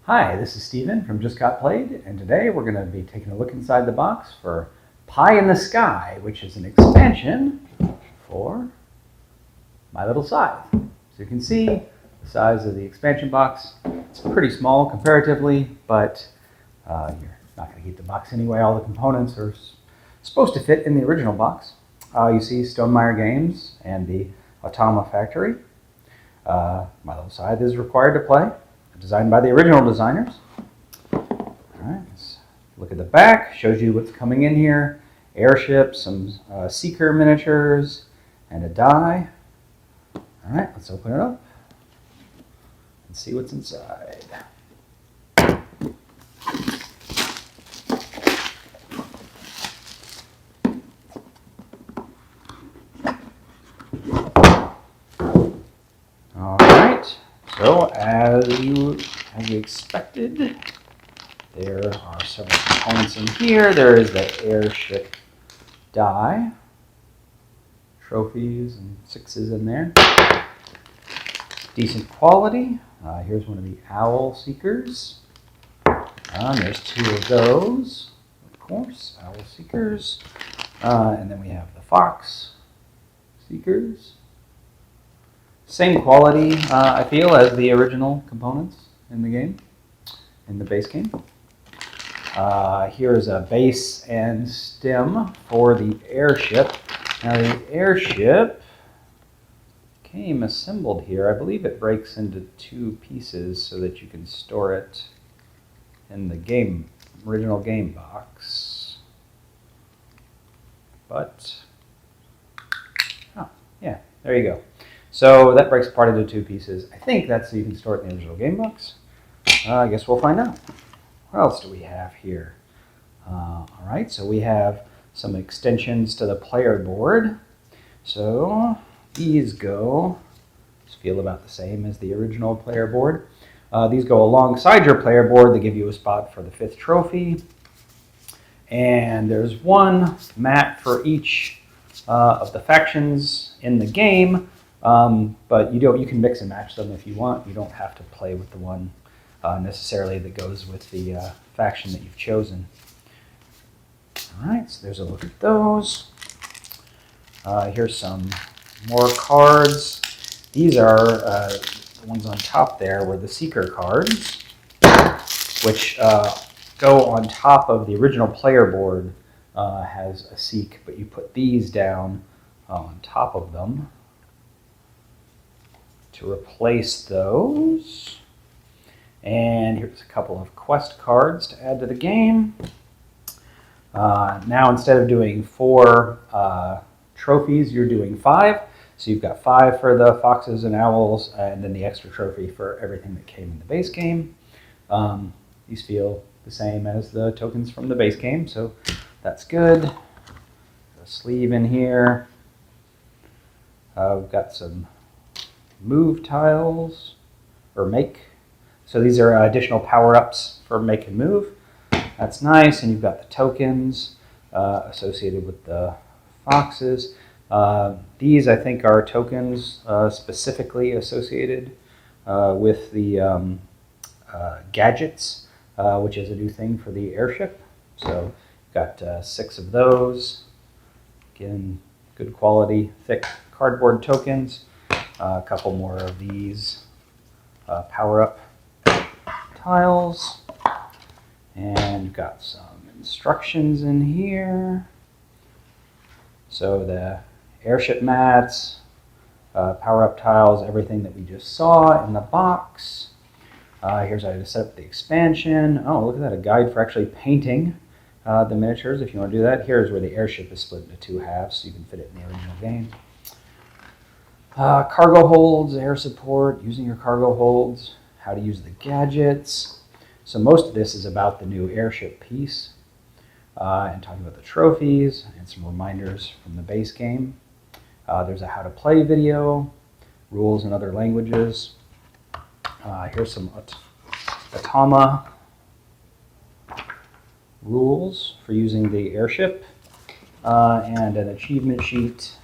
Hi, this is Steven from Just Got Played, and today we're going to be taking a look inside the box for Pie in the Sky, which is an expansion for My Little Scythe. So you can see the size of the expansion box. It's pretty small comparatively, but you're not going to keep the box anyway. All the components are supposed to fit in the original box. You see Stonemaier Games and the Automa Factory. My Little Scythe is required to play. Designed by the original designers. All right, let's look at the back. Shows you what's coming in here. Airship, some seeker miniatures, and a die. All right, let's open it up and see what's inside. All right. So, as you expected, there are several components in here. There is the airship die, trophies and sixes in there. Decent quality. Here's one of the owl seekers. There's two of those, of course, owl seekers. And then we have the fox seekers. Same quality, I feel, as the original components in the game, in the base game. Here is a base and stem for the airship. Now the airship came assembled here. I believe it breaks into two pieces so that you can store it in the original game box. But, oh, yeah, there you go. So that breaks apart into two pieces. I think that's so you can store it in the original game box. I guess we'll find out. What else do we have here? All right, so we have some extensions to the player board. So these feel about the same as the original player board. These go alongside your player board. They give you a spot for the 5th trophy. And there's one mat for each of the factions in the game. But you can mix and match them if you want. You don't have to play with the one necessarily that goes with the faction that you've chosen. All right, so there's a look at those. Here's some more cards. These are the ones on top there were the Seeker cards, which go on top of the original player board. Has a Seek, but you put these down on top of them to replace those. And here's a couple of quest cards to add to the game. Now instead of doing 4 trophies, you're doing 5. So you've got 5 for the foxes and owls, and then the extra trophy for everything that came in the base game. These feel the same as the tokens from the base game, so that's good. A sleeve in here. We've got some move tiles, or make. So these are additional power-ups for make and move. That's nice, and you've got the tokens associated with the foxes. These, I think, are tokens specifically associated with the gadgets, which is a new thing for the airship. So you've got 6 of those. Again, good quality, thick cardboard tokens. A couple more of these power-up tiles. And you've got some instructions in here. So the airship mats, power-up tiles, everything that we just saw in the box. Here's how to set up the expansion. Oh, look at that, a guide for actually painting the miniatures if you want to do that. Here's where the airship is split into 2 halves so you can fit it in the original game. Cargo holds, air support, using your cargo holds, how to use the gadgets. So most of this is about the new airship piece and talking about the trophies and some reminders from the base game. There's a how to play video, rules in other languages. Here's some Automa rules for using the airship and an achievement sheet.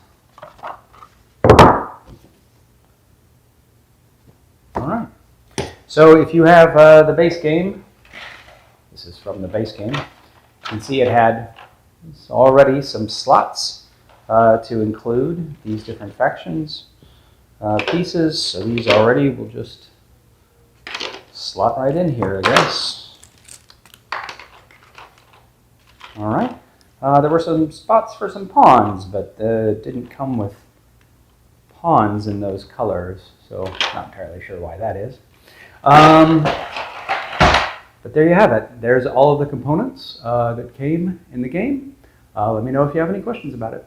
All right. So if you have the base game, this is from the base game, you can see it had already some slots to include these different factions pieces. So these already will just slot right in here, I guess. All right. There were some spots for some pawns, but it didn't come with pawns in those colors, so not entirely sure why that is. But there you have it. There's all of the components that came in the game. Let me know if you have any questions about it.